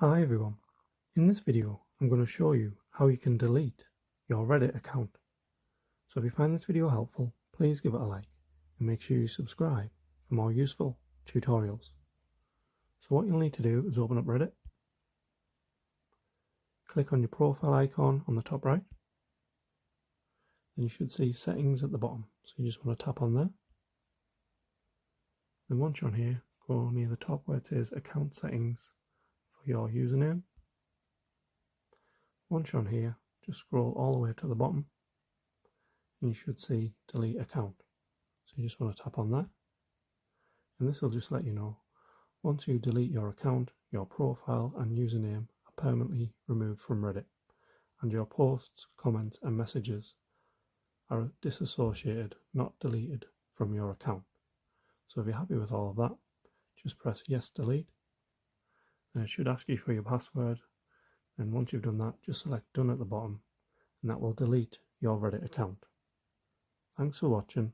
Hi everyone, in this video I'm going to show you how you can delete your Reddit account. So if you find this video helpful, please give it a like and make sure you subscribe for more useful tutorials. So what you'll need to do is open up Reddit, click on your profile icon on the top right, then you should see settings at the bottom, so you just want to tap on there. Then once you're on here, go near the top where it says account settings for your username. Once you're on here, just scroll all the way to the bottom and you should see delete account. So you just want to tap on that, and this will just let you know once you delete your account, your profile and username are permanently removed from Reddit, and your posts, comments and messages are disassociated, not deleted from your account. So if you're happy with all of that, just press yes delete, and it should ask you for your password, and once you've done that, just select done at the bottom, and that will delete your Reddit account. Thanks for watching.